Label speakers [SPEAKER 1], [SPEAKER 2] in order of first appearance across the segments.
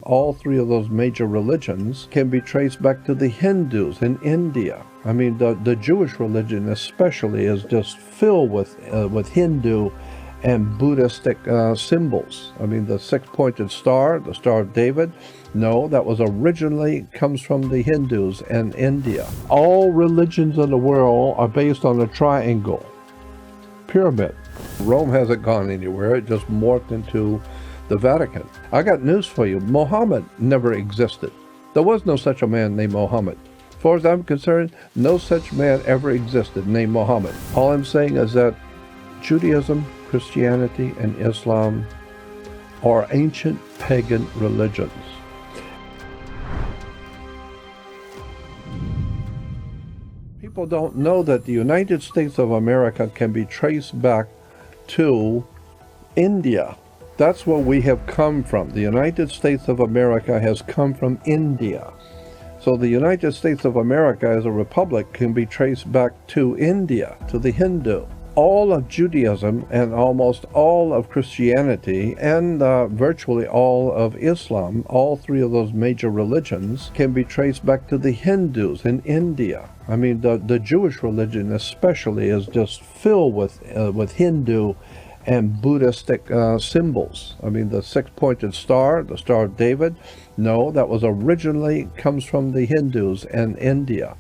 [SPEAKER 1] all three of those major religions can be traced back to the Hindus in India. I mean, the Jewish religion especially is just filled with Hindu and Buddhistic symbols. I mean, the six-pointed star, the Star of David, no, that was originally comes from the Hindus and India. All religions in the world are based on a triangle pyramid. Rome hasn't gone anywhere. It just morphed into the Vatican. I got news for you. Muhammad never existed. There was no such a man named Muhammad. As far as I'm concerned, no such man ever existed named Muhammad. All I'm saying is that Judaism, Christianity, and Islam are ancient pagan religions. People don't know that the United States of America can be traced back to India. That's where we have come from. The United States of America has come from India. So the United States of America as a republic can be traced back to India, to the Hindu. All of Judaism and almost all of Christianity and virtually all of Islam, all three of those major religions, can be traced back to the Hindus in India. I mean, the Jewish religion especially is just filled with Hindu and Buddhistic symbols. I mean, the six-pointed star, the Star of David, no, that was originally comes from the Hindus and India,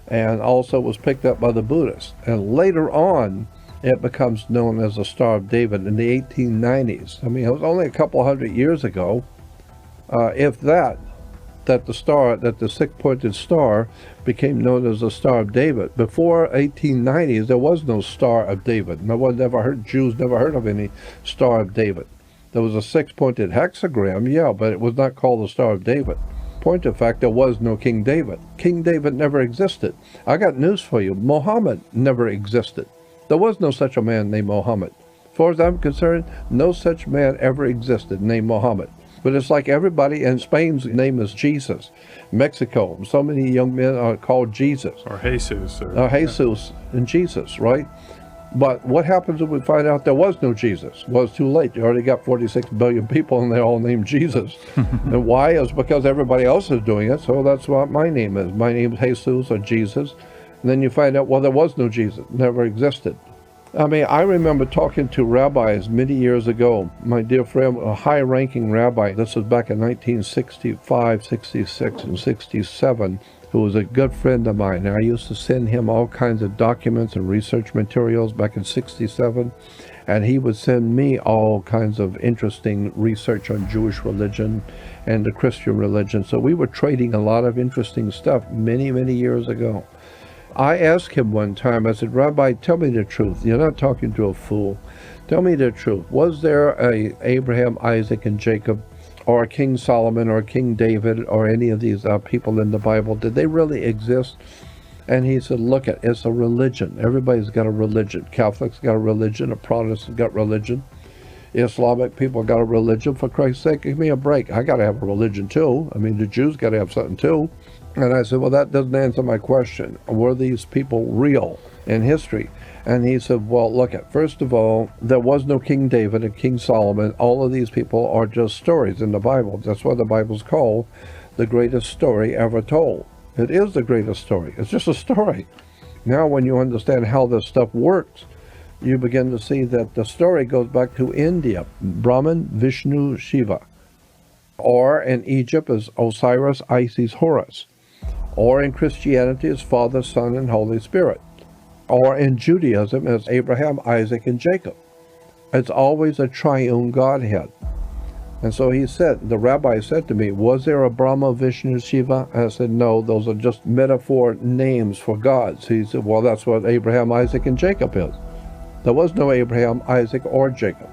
[SPEAKER 1] and also was picked up by the Buddhists. And later on, it becomes known as the Star of David in the 1890s. I mean, it was only a couple hundred years ago, if that the six-pointed star became known as the Star of David. Before 1890s, there was no Star of David. Jews never heard of any Star of David. There was a six-pointed hexagram, yeah, but it was not called the Star of David. Point of fact, there was no King David. King David never existed. I got news for you. Muhammad never existed. There was no such a man named Muhammad. As far as I'm concerned, no such man ever existed named Muhammad. But it's like everybody in Spain's name is Jesus. Mexico, so many young men are called Jesus.
[SPEAKER 2] Or Jesus.
[SPEAKER 1] Jesus and Jesus, right? But what happens if we find out there was no Jesus? Well, it's too late. You already got 46 billion people and they're all named Jesus. And why? It's because everybody else is doing it, so that's what my name is. My name is Jesus or Jesus. And then you find out, well, there was no Jesus, never existed. I mean, I remember talking to rabbis many years ago. My dear friend, a high-ranking rabbi, this was back in 1965, 66, and 67, who was a good friend of mine. I used to send him all kinds of documents and research materials back in 67, and he would send me all kinds of interesting research on Jewish religion and the Christian religion. So we were trading a lot of interesting stuff many, many years ago. I asked him one time, I said, Rabbi, tell me the truth. You're not talking to a fool. Tell me the truth. Was there a Abraham, Isaac, and Jacob, or King Solomon, or King David, or any of these people in the Bible? Did they really exist? And he said, look, it's a religion. Everybody's got a religion. Catholics got a religion. A Protestant got religion. Islamic people got a religion. For Christ's sake, give me a break. I got to have a religion too. I mean, the Jews got to have something too. And I said, well, that doesn't answer my question. Were these people real in history? And he said, well, look, first of all, there was no King David and King Solomon. All of these people are just stories in the Bible. That's why the Bible's called the greatest story ever told. It is the greatest story. It's just a story. Now, when you understand how this stuff works, you begin to see that the story goes back to India. Brahman, Vishnu, Shiva. Or in Egypt is Osiris, Isis, Horus. Or in Christianity is Father, Son, and Holy Spirit. Or in Judaism is Abraham, Isaac, and Jacob. It's always a triune Godhead. And so he said, the rabbi said to me, was there a Brahma, Vishnu, Shiva? And I said, no, those are just metaphor names for gods. He said, well, that's what Abraham, Isaac, and Jacob is. There was no Abraham, Isaac, or Jacob.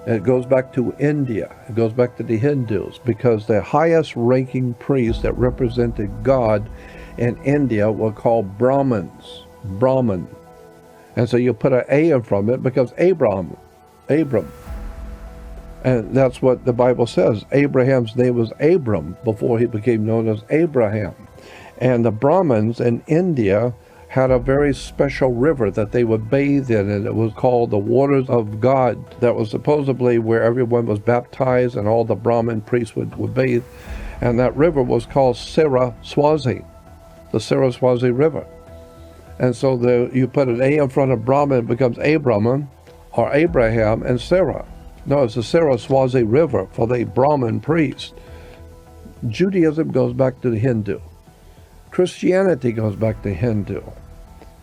[SPEAKER 1] And it goes back to India. It goes back to the Hindus, because the highest ranking priests that represented God in India were called Brahmins. Brahman. And so you put an A in front of it because Abram. And that's what the Bible says. Abraham's name was Abram before he became known as Abraham. And the Brahmins in India had a very special river that they would bathe in, and it was called the Waters of God. That was supposedly where everyone was baptized and all the Brahmin priests would bathe. And that river was called Saraswati, the Saraswati River. And so you put an A in front of Brahma, it becomes Abraham or Abraham and Sarah. No, it's the Saraswati River for the Brahmin priest. Judaism goes back to the Hindu. Christianity goes back to Hindu.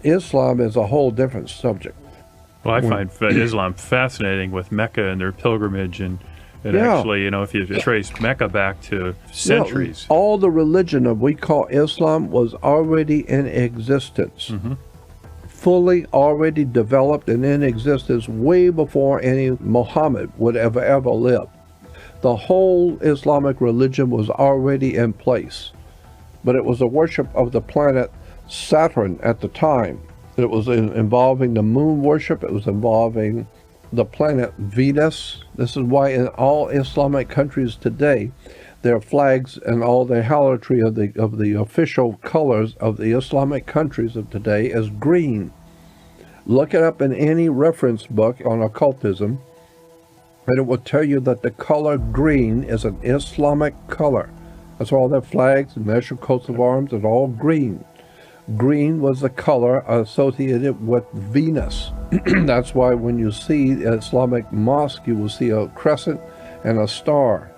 [SPEAKER 1] Islam is a whole different subject.
[SPEAKER 2] Well, I find Islam fascinating with Mecca and their pilgrimage, and actually, if you trace Mecca back to centuries.
[SPEAKER 1] All the religion of we call Islam was already in existence. Fully already developed and in existence way before any Muhammad would ever live. The whole Islamic religion was already in place. But it was a worship of the planet Saturn at the time. It was involving the moon worship. It was involving the planet Venus. This is why in all Islamic countries today, their flags and all the harlotry of the official colors of the Islamic countries of today is green. Look it up in any reference book on occultism, and it will tell you that the color green is an Islamic color. That's why all their flags and national coats of arms are all green. Green was the color associated with Venus. That's why when you see Islamic mosque, you will see a crescent and a star.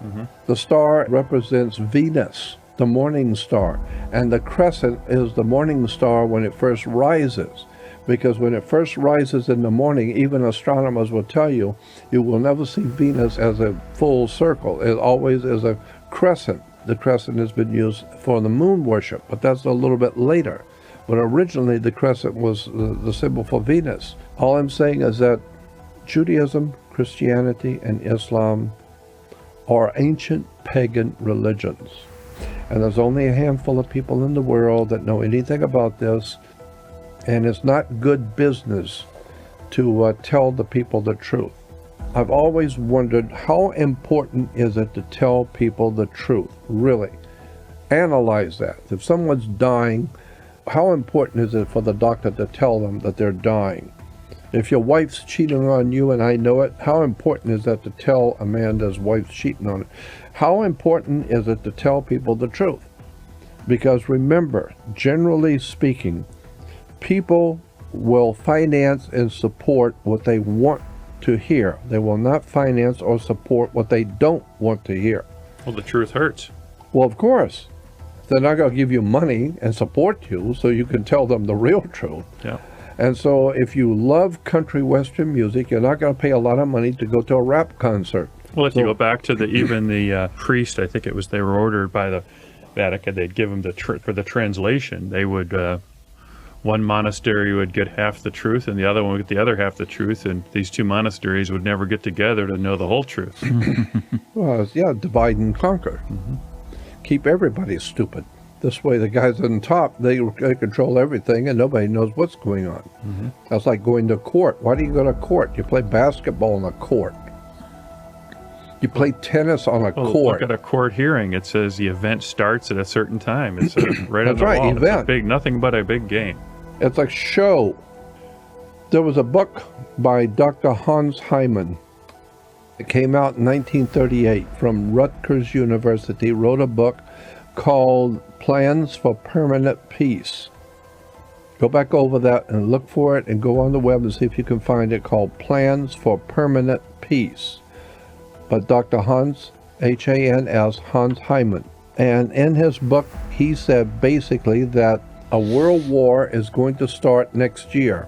[SPEAKER 1] The star represents Venus, the morning star, and the crescent is the morning star when it first rises. Because when it first rises in the morning, even astronomers will tell you, you will never see Venus as a full circle. It always is a crescent. The crescent has been used for the moon worship, but that's a little bit later. But originally the crescent was the symbol for Venus. All I'm saying is that Judaism, Christianity, and Islam are ancient pagan religions. And there's only a handful of people in the world that know anything about this. And it's not good business to tell the people the truth. I've always wondered, how important is it to tell people the truth, really? Analyze that. If someone's dying, how important is it for the doctor to tell them that they're dying? If your wife's cheating on you and I know it, how important is that to tell a man that his wife's cheating on him? How important is it to tell people the truth? Because remember, generally speaking, people will finance and support what they want to hear. They will not finance or support what they don't want to hear.
[SPEAKER 2] Well, the truth hurts.
[SPEAKER 1] Well, of course. They're not going to give you money and support you so you can tell them the real truth.
[SPEAKER 2] Yeah.
[SPEAKER 1] And so if you love country western music, you're not going to pay a lot of money to go to a rap concert.
[SPEAKER 2] Well, if you go back to the priest, I think it was, they were ordered by the Vatican, they'd give them for the translation, they would... one monastery would get half the truth and the other one would get the other half the truth, and these two monasteries would never get together to know the whole truth.
[SPEAKER 1] Well, yeah, divide and conquer. Keep everybody stupid. This way the guys on top, they control everything and nobody knows what's going on. That's like going to court. Why do you go to court? You play basketball in a court. You play tennis on a court.
[SPEAKER 2] Look at a court hearing. It says the event starts at a certain time. It's right on the wall.
[SPEAKER 1] Event.
[SPEAKER 2] It's nothing but a big game.
[SPEAKER 1] It's like show. There was a book by Dr. Hans Hyman. It came out in 1938 from Rutgers University. Wrote a book called Plans for Permanent Peace. Go back over that and look for it and go on the web and see if you can find it, called Plans for Permanent Peace. But Dr. Hans, H-A-N-S, Hans Hyman. And in his book, he said basically that a world war is going to start next year.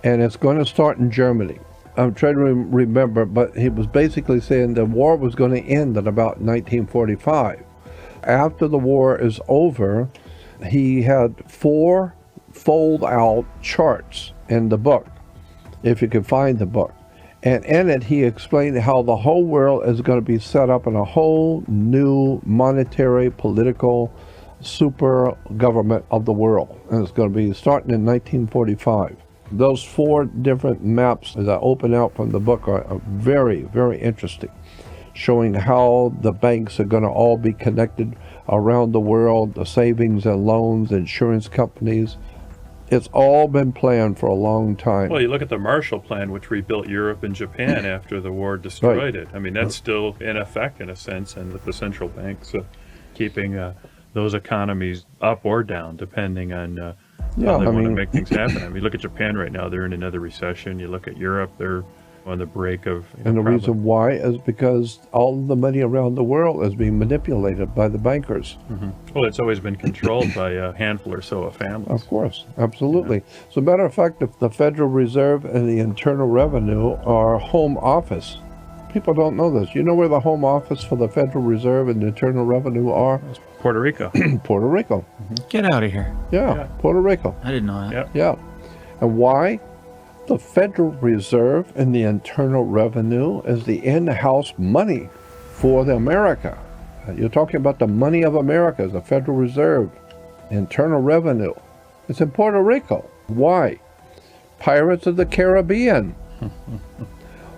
[SPEAKER 1] And it's going to start in Germany. I'm trying to remember, but he was basically saying the war was going to end at about 1945. After the war is over, he had 4 fold-out charts in the book, if you can find the book. And in it, he explained how the whole world is going to be set up in a whole new monetary, political, super government of the world. And it's going to be starting in 1945. Those 4 different maps that open out from the book are very, very interesting, showing how the banks are going to all be connected around the world, the savings and loans, insurance companies. It's all been planned for a long time.
[SPEAKER 2] Well, you look at the Marshall Plan, which rebuilt Europe and Japan after the war destroyed it. I mean, that's still in effect, in a sense, and with the central banks keeping those economies up or down, depending on how they want to make things happen. I mean, look at Japan right now; they're in another recession. You look at Europe; they're on the brink of.
[SPEAKER 1] And the reason why is because all of the money around the world is being manipulated by the bankers.
[SPEAKER 2] Mm-hmm. Well, it's always been controlled by a handful or so of families.
[SPEAKER 1] Of course, absolutely. Yeah. As a matter of fact, if the Federal Reserve and the Internal Revenue are home office. People don't know this. You know where the home office for the Federal Reserve and the Internal Revenue are?
[SPEAKER 2] Puerto Rico.
[SPEAKER 1] Puerto Rico.
[SPEAKER 3] Mm-hmm. Get out of here.
[SPEAKER 1] Yeah, Puerto Rico.
[SPEAKER 3] I didn't know that.
[SPEAKER 2] Yep.
[SPEAKER 1] Yeah. And why? The Federal Reserve and the Internal Revenue is the in-house money for the America. You're talking about the money of America, the Federal Reserve, Internal Revenue. It's in Puerto Rico. Why? Pirates of the Caribbean.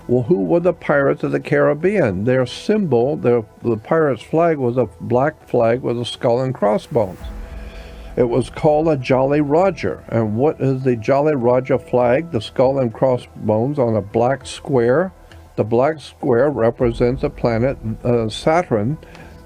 [SPEAKER 1] Well, who were the Pirates of the Caribbean? Their symbol, the pirate's flag, was a black flag with a skull and crossbones. It was called a Jolly Roger. And what is the Jolly Roger flag? The skull and crossbones on a black square. The black square represents the planet Saturn.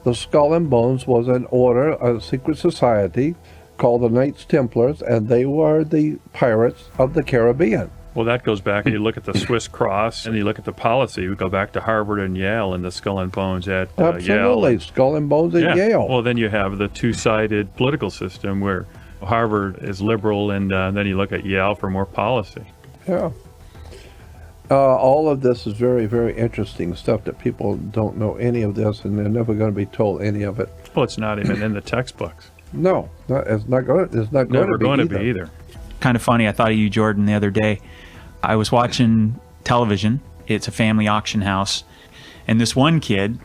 [SPEAKER 1] The skull and bones was an order, a secret society called the Knights Templars, and they were the pirates of the Caribbean.
[SPEAKER 2] Well, that goes back, you look at the Swiss cross, and you look at the policy. We go back to Harvard and Yale and the skull and bones at Yale.
[SPEAKER 1] Absolutely, skull and bones at Yale.
[SPEAKER 2] Well, then you have the two-sided political system where Harvard is liberal, and then you look at Yale for more policy.
[SPEAKER 1] Yeah. All of this is very, very interesting stuff that people don't know any of this, and they're never going to be told any of it.
[SPEAKER 2] Well, it's not even in the textbooks.
[SPEAKER 1] No, it's not going
[SPEAKER 2] to be either.
[SPEAKER 3] Kind of funny, I thought of you, Jordan, the other day. I was watching television. It's a family auction house. And this one kid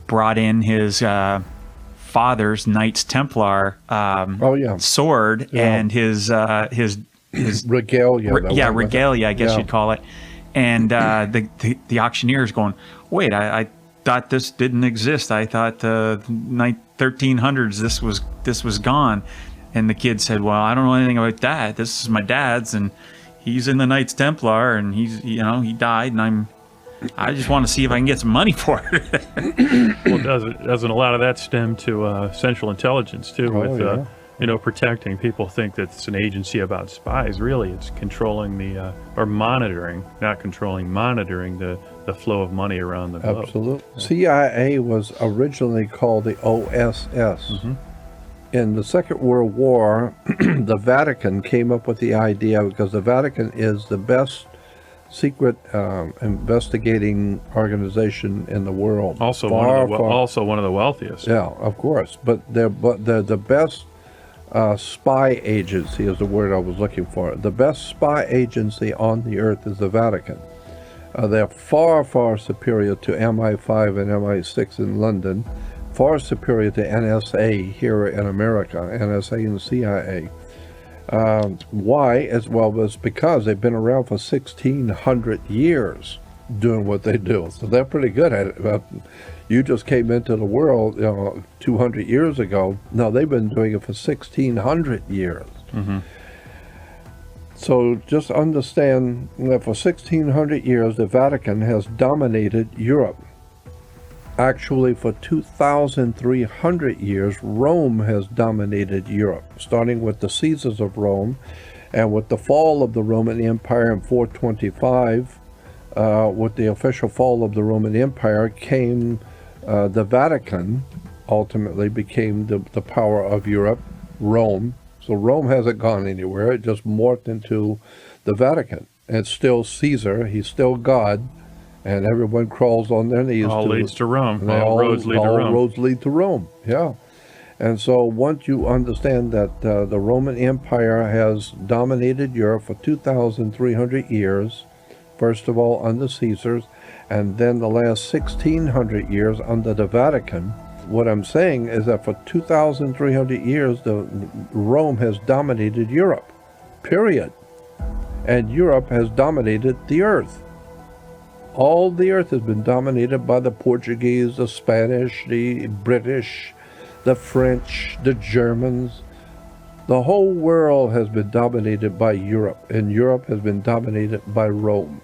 [SPEAKER 3] brought in his father's Knights Templar sword and his
[SPEAKER 1] regalia.
[SPEAKER 3] Regalia, I guess you'd call it. And the auctioneer's going, wait, I thought this didn't exist. I thought the 1300s this was gone. And the kid said, well, I don't know anything about that. This is my dad's, and he's in the Knights Templar, and he died, and I just want to see if I can get some money for it.
[SPEAKER 2] Well, doesn't a lot of that stem to Central Intelligence too? Protecting. People think that it's an agency about spies. Really, it's controlling or monitoring, not controlling, monitoring the flow of money around the globe.
[SPEAKER 1] Absolutely. CIA was originally called the OSS. Mm-hmm. In the Second World War, the Vatican came up with the idea, because the Vatican is the best secret investigating organization in the world.
[SPEAKER 2] Also one of the wealthiest.
[SPEAKER 1] Yeah, of course. But they're the best spy agency is the word I was looking for. The best spy agency on the earth is the Vatican. They're far, far superior to MI5 and MI6 in London. Far superior to NSA here in America, NSA and CIA. Why? It's because they've been around for 1,600 years doing what they do. So they're pretty good at it. You just came into the world 200 years ago. No, they've been doing it for 1,600 years. Mm-hmm. So just understand that for 1,600 years, the Vatican has dominated Europe. Actually, for 2,300 years, Rome has dominated Europe, starting with the Caesars of Rome, and with the fall of the Roman Empire in 425, with the official fall of the Roman Empire, came the Vatican, ultimately became the power of Europe, Rome. So Rome hasn't gone anywhere, it just morphed into the Vatican. And it's still Caesar, he's still God. And everyone crawls on their knees.
[SPEAKER 2] All leads to Rome.
[SPEAKER 1] All
[SPEAKER 2] roads lead to Rome.
[SPEAKER 1] All roads lead to Rome, yeah. And so once you understand that the Roman Empire has dominated Europe for 2,300 years, first of all under Caesars, and then the last 1,600 years under the Vatican, what I'm saying is that for 2,300 years, Rome has dominated Europe, period. And Europe has dominated the earth. All the earth has been dominated by the Portuguese, the Spanish, the British, the French, the Germans. The whole world has been dominated by Europe, and Europe has been dominated by Rome.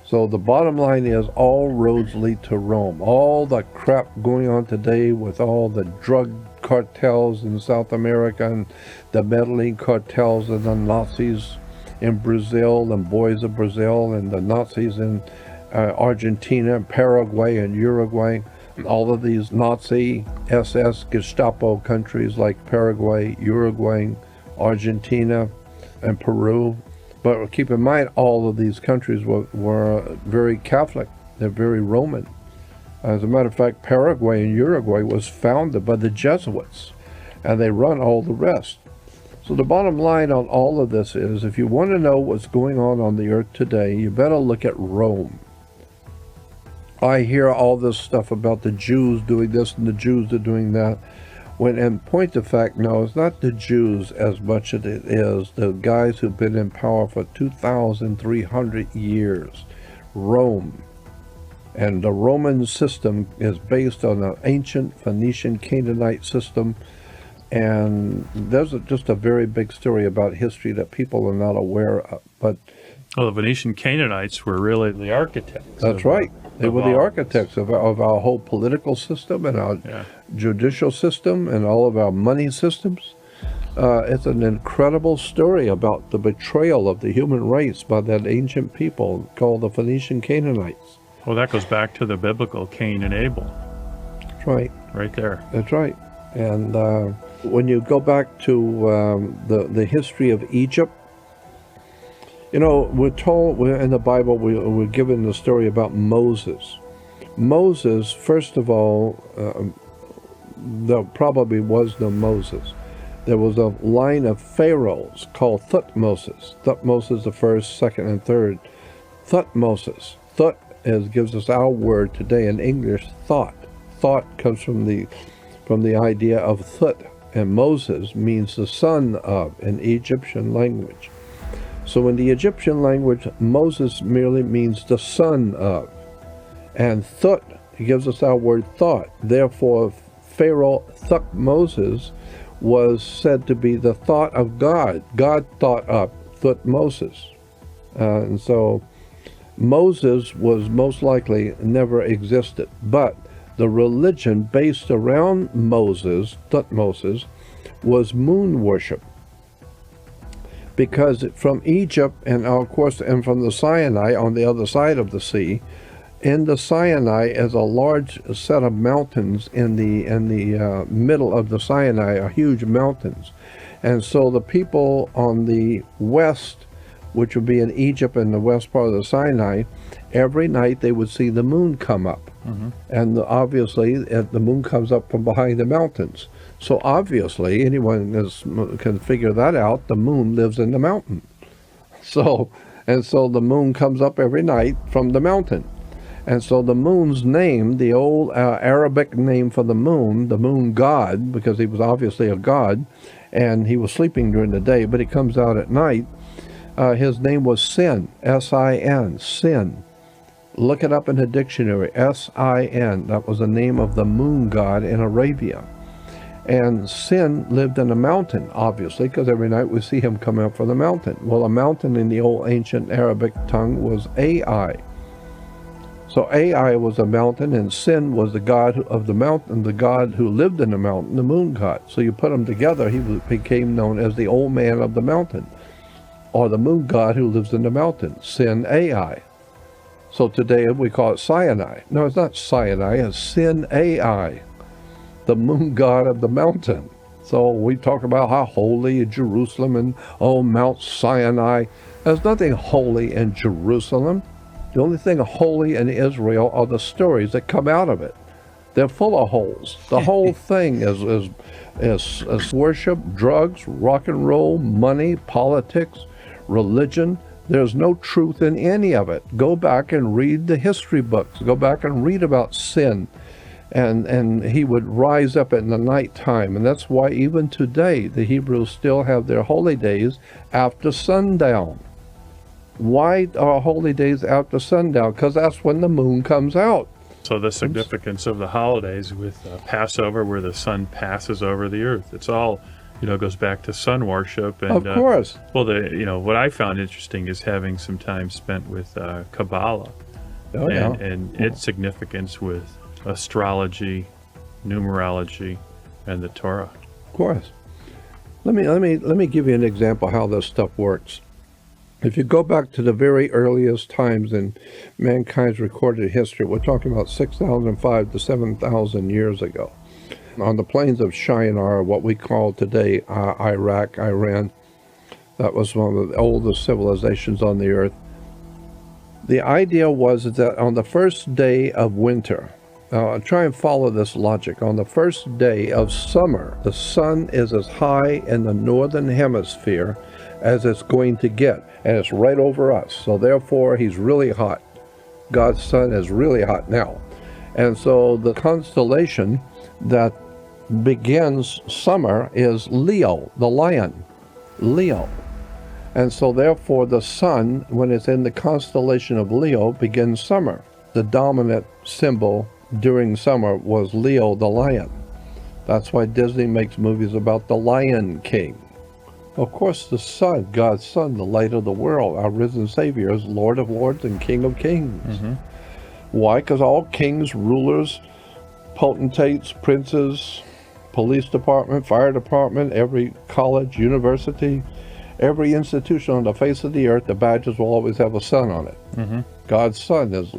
[SPEAKER 1] So the bottom line is all roads lead to Rome. All the crap going on today with all the drug cartels in South America and the meddling cartels and the Nazis in Brazil and boys of Brazil and the Nazis in Argentina, Paraguay, and Uruguay. All of these Nazi SS Gestapo countries like Paraguay, Uruguay, Argentina, and Peru. But keep in mind, all of these countries were very Catholic. They're very Roman. As a matter of fact, Paraguay and Uruguay was founded by the Jesuits, and they run all the rest. So the bottom line on all of this is, if you want to know what's going on the earth today, you better look at Rome. I hear all this stuff about the Jews doing this and the Jews are doing that. When in point of fact, no, it's not the Jews as much as it is the guys who've been in power for 2,300 years. Rome. And the Roman system is based on an ancient Phoenician Canaanite system. And there's just a very big story about history that people are not aware of. But
[SPEAKER 2] well, the Phoenician Canaanites were really the architects.
[SPEAKER 1] That's right. They were the architects of our whole political system and our judicial system and all of our money systems. It's an incredible story about the betrayal of the human race by that ancient people called the Phoenician Canaanites.
[SPEAKER 2] Well, that goes back to the biblical Cain and Abel.
[SPEAKER 1] That's right.
[SPEAKER 2] Right there.
[SPEAKER 1] That's right. And when you go back to the history of Egypt, you know, we're told in the Bible, we're given the story about Moses. Moses, first of all, there probably was no Moses. There was a line of pharaohs called Thutmoses. Thutmoses the first, second, and third. Thutmoses. Thut gives us our word today in English, thought. Thought comes from the idea of Thut, and Moses means the son of in Egyptian language. So in the Egyptian language, Moses merely means the son of. And Thut gives us our word thought. Therefore, Pharaoh Thutmoses was said to be the thought of God. God thought up Thutmoses. And so Moses was most likely never existed. But the religion based around Moses, Thutmoses, was moon worship. Because from Egypt and of course and from the Sinai on the other side of the sea, in the Sinai is a large set of mountains in the middle of the Sinai, are huge mountains, and so the people on the west, which would be in Egypt and the west part of the Sinai, every night they would see the moon come up, and obviously the moon comes up from behind the mountains. So obviously, anyone can figure that out. The moon lives in the mountain. So the moon comes up every night from the mountain. And so the moon's name, the old Arabic name for the moon god, because he was obviously a god, and he was sleeping during the day, but he comes out at night. His name was Sin, S-I-N, Sin. Look it up in the dictionary, S-I-N. That was the name of the moon god in Arabia. And Sin lived in a mountain, obviously, because every night we see him come out from the mountain. Well, a mountain in the old ancient Arabic tongue was Ai. So Ai was a mountain, and Sin was the god of the mountain, the god who lived in the mountain, the moon god. So you put them together, he became known as the old man of the mountain, or the moon god who lives in the mountain, Sin Ai. So today we call it Sinai. No, it's not Sinai, it's Sin Ai, the moon god of the mountain. So we talk about how holy is Jerusalem and Mount Sinai. There's nothing holy in Jerusalem. The only thing holy in Israel are the stories that come out of it. They're full of holes. The whole thing is worship, drugs, rock and roll, money, politics, religion. There's no truth in any of it. Go back and read the history books. Go back and read about Sin. And he would rise up in the nighttime. And that's why even today the Hebrews still have their holy days after sundown. Why are holy days after sundown? Because that's when the moon comes out.
[SPEAKER 2] So the significance of the holidays with Passover, where the sun passes over the earth, it's all goes back to sun worship. And,
[SPEAKER 1] Of course.
[SPEAKER 2] Well, what I found interesting is having some time spent with Kabbalah and its significance with astrology, numerology, and the Torah.
[SPEAKER 1] Of course. Let me give you an example how this stuff works. If you go back to the very earliest times in mankind's recorded history, we're talking about 6,005 to 7,000 years ago. On the plains of Shinar, what we call today Iraq, Iran, that was one of the oldest civilizations on the earth. The idea was that on the first day of winter, try and follow this logic. On the first day of summer, the sun is as high in the northern hemisphere as it's going to get, and it's right over us. So therefore, he's really hot. God's sun is really hot now. And so the constellation that begins summer is Leo, the lion, Leo. And so therefore the sun, when it's in the constellation of Leo, begins summer. The dominant symbol during summer was Leo, the lion. That's why Disney makes movies about the Lion King. Of course, the sun, God's son, the light of the world, our risen Savior, is Lord of lords and King of kings. Mm-hmm. Why? Because all kings, rulers, potentates, princes, police department, fire department, every college, university, every institution on the face of the earth, the badges will always have a sun on it. Mm-hmm. God's son is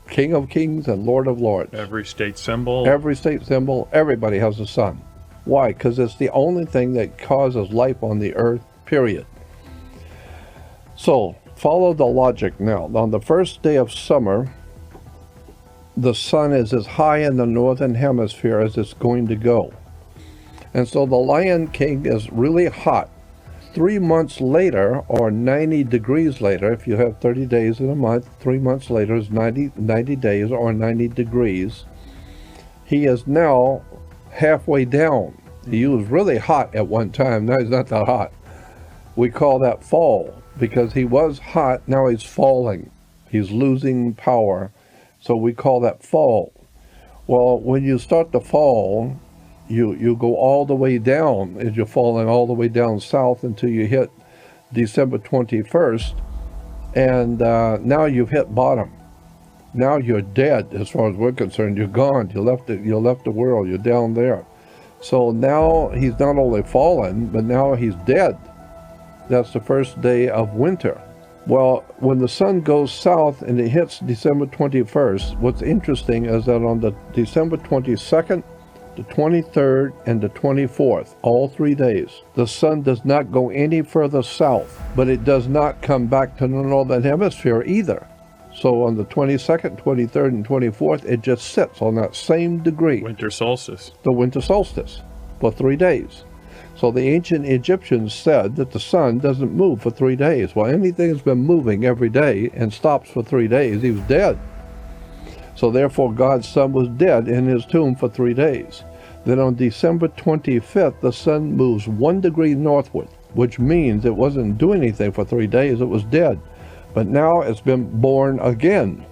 [SPEAKER 1] King of kings and Lord of lords.
[SPEAKER 2] Every state symbol.
[SPEAKER 1] Every state symbol, everybody has a sun. Why? Because it's the only thing that causes life on the earth, period. So, follow the logic now. On the first day of summer, the sun is as high in the northern hemisphere as it's going to go. And so the Lion King is really hot. 3 months later, or 90 degrees later, if you have 30 days in a month, 3 months later is 90 days or 90 degrees. He is now halfway down. He was really hot at one time. Now he's not that hot. We call that fall because he was hot. Now he's falling. He's losing power. So we call that fall. Well, when you start to fall, you go all the way down as you're falling all the way down south until you hit December 21st. And now you've hit bottom. Now you're dead as far as we're concerned. You're gone. You left the world. You're down there. So now he's not only fallen, but now he's dead. That's the first day of winter. Well, when the sun goes south and it hits December 21st, what's interesting is that on the December 22nd, the 23rd, and the 24th, all 3 days, the sun does not go any further south, but it does not come back to the northern hemisphere either. So on the 22nd, 23rd, and 24th, it just sits on that same degree.
[SPEAKER 2] Winter solstice.
[SPEAKER 1] The winter solstice for 3 days. So the ancient Egyptians said that the sun doesn't move for 3 days. Well, anything that's been moving every day and stops for 3 days, he was dead. So therefore God's son was dead in his tomb for 3 days. Then on December 25th, the sun moves 1 degree northward, which means it wasn't doing anything for 3 days, it was dead. But now it's been born again.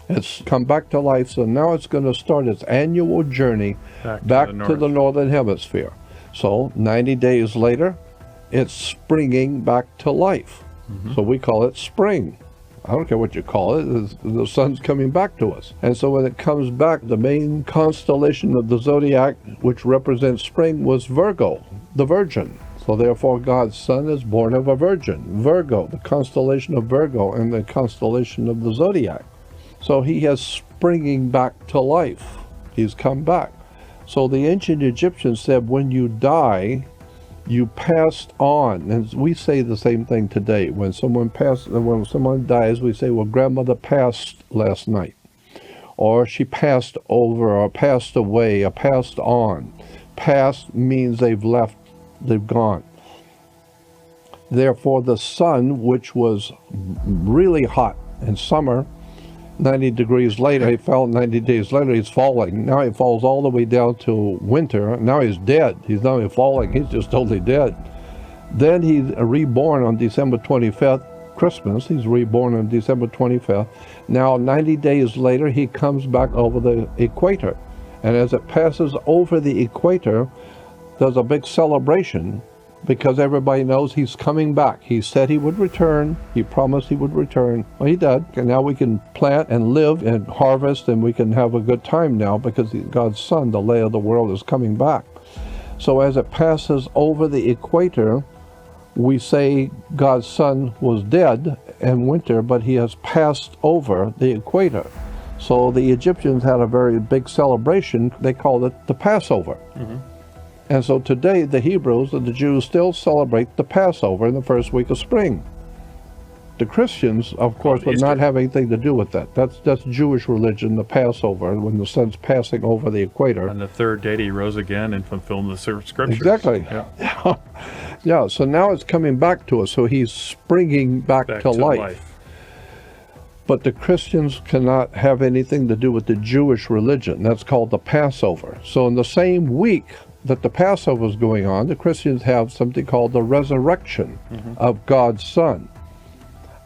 [SPEAKER 1] It's come back to life, so now it's going to start its annual journey back to the northern hemisphere. So 90 days later, it's springing back to life. Mm-hmm. So we call it spring. I don't care what you call it, the sun's coming back to us. And so when it comes back, the main constellation of the zodiac, which represents spring, was Virgo, the Virgin. So therefore God's son is born of a virgin, Virgo, the constellation of Virgo and the constellation of the zodiac. So he is springing back to life. He's come back. So the ancient Egyptians said when you die, you passed on. And we say the same thing today. When someone dies, we say, well, grandmother passed last night. Or she passed over, or passed away, or passed on. Past means they've left, they've gone. Therefore, the sun, which was really hot in summer, 90 degrees later, he fell 90 days later, he's falling. Now he falls all the way down to winter. Now he's dead. He's not even falling, he's just totally dead. Then he's reborn on December 25th, Christmas. He's reborn on December 25th. Now 90 days later, he comes back over the equator. And as it passes over the equator, there's a big celebration because everybody knows he's coming back. He said he would return. He promised he would return. Well, he did. And now we can plant and live and harvest, and we can have a good time now because God's Son, the light of the world, is coming back. So as it passes over the equator, we say God's Son was dead in winter, but he has passed over the equator. So the Egyptians had a very big celebration. They called it the Passover. Mm-hmm. And so today the Hebrews and the Jews still celebrate the Passover in the first week of spring. The Christians, of course, would not have anything to do with that. That's Jewish religion, the Passover, when the sun's passing over the equator.
[SPEAKER 2] On the third day he rose again and fulfilled the scriptures.
[SPEAKER 1] Exactly. Yeah. Yeah, so now it's coming back to us. So he's springing back to life. But the Christians cannot have anything to do with the Jewish religion. That's called the Passover. So in the same week that the Passover is going on, the Christians have something called the resurrection of God's Son.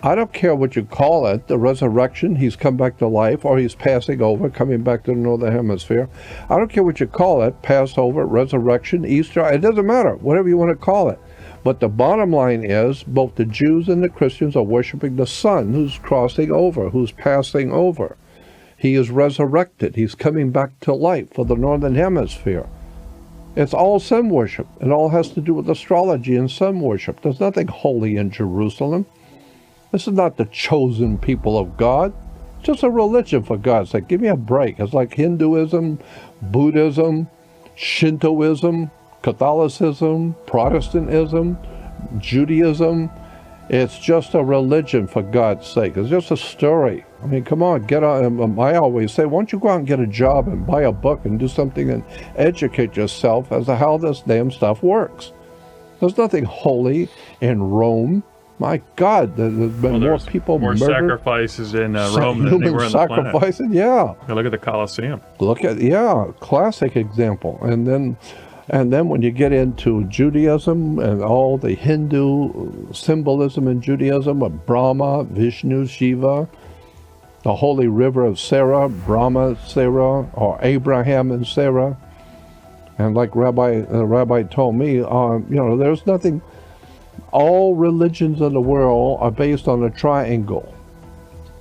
[SPEAKER 1] I don't care what you call it, the resurrection, he's come back to life, or he's passing over, coming back to the northern hemisphere. I don't care what you call it, Passover, resurrection, Easter, it doesn't matter, whatever you want to call it. But the bottom line is, both the Jews and the Christians are worshiping the Son who's crossing over, who's passing over. He is resurrected, he's coming back to life for the northern hemisphere. It's all sun worship. It all has to do with astrology and sun worship. There's nothing holy in Jerusalem. This is not the chosen people of God. It's just a religion, for God's sake. Give me a break. It's like Hinduism, Buddhism, Shintoism, Catholicism, Protestantism, Judaism. It's just a religion, for God's sake. It's just a story. I mean, come on, get on. I always say, why don't you go out and get a job and buy a book and do something and educate yourself as to how this damn stuff works. There's nothing holy in Rome. My God, there's been more people
[SPEAKER 2] more
[SPEAKER 1] murdered.
[SPEAKER 2] Sacrifices in Rome than they were on the planet.
[SPEAKER 1] Yeah.
[SPEAKER 2] Look at the Colosseum.
[SPEAKER 1] Classic example. And then when you get into Judaism and all the Hindu symbolism in Judaism of Brahma, Vishnu, Shiva, the holy river of Sarah, Brahma, Sarah, or Abraham and Sarah. And like the rabbi told me, there's nothing. All religions in the world are based on a triangle,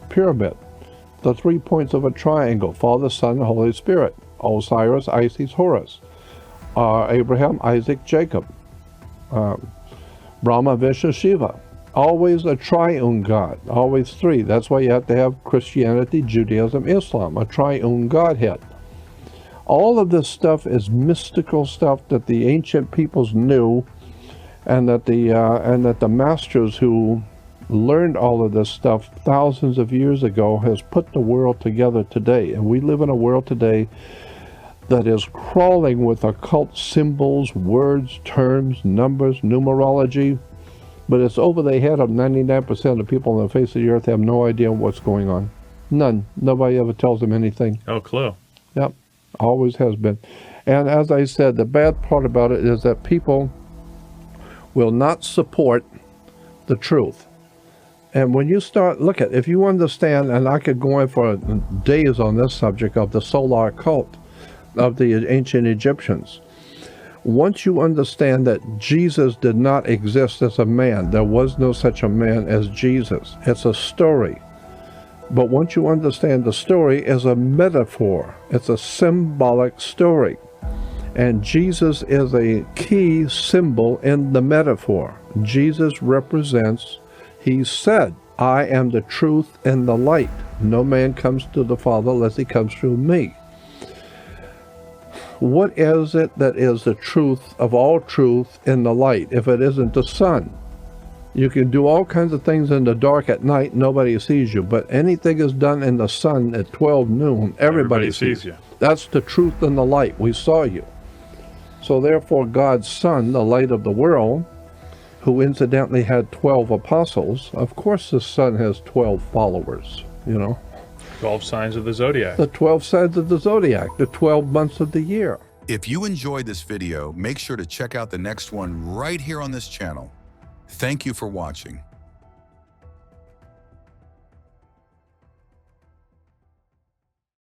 [SPEAKER 1] pyramid. The 3 points of a triangle: Father, Son, and Holy Spirit. Osiris, Isis, Horus. Abraham, Isaac, Jacob. Brahma, Vishnu, Shiva. Always a triune God, always three. That's why you have to have Christianity, Judaism, Islam, a triune Godhead. All of this stuff is mystical stuff that the ancient peoples knew, and that the masters who learned all of this stuff thousands of years ago has put the world together today. And we live in a world today that is crawling with occult symbols, words, terms, numbers, numerology. But it's over the head of 99% of the people on the face of the earth have no idea what's going on. None. Nobody ever tells them anything.
[SPEAKER 2] No clue.
[SPEAKER 1] Yep. Always has been. And as I said, the bad part about it is that people will not support the truth. And when you start, if you understand, and I could go in for days on this subject of the solar cult of the ancient Egyptians. Once you understand that Jesus did not exist as a man, there was no such a man as Jesus. It's a story. But once you understand the story is a metaphor, it's a symbolic story. And Jesus is a key symbol in the metaphor. Jesus represents, he said, I am the truth and the light. No man comes to the Father unless he comes through me. What is it that is the truth of all truth in the light if it isn't the sun? You can do all kinds of things in the dark at night, nobody sees you. But anything is done in the sun at 12 noon, everybody sees you. That's the truth and the light. We saw you. So therefore God's Son, the light of the world, who incidentally had 12 apostles, of course the Son has 12 followers,
[SPEAKER 2] 12 signs of the zodiac.
[SPEAKER 1] The 12 signs of the zodiac, the 12 months of the year.
[SPEAKER 4] If you enjoyed this video, make sure to check out the next one right here on this channel. Thank you for watching.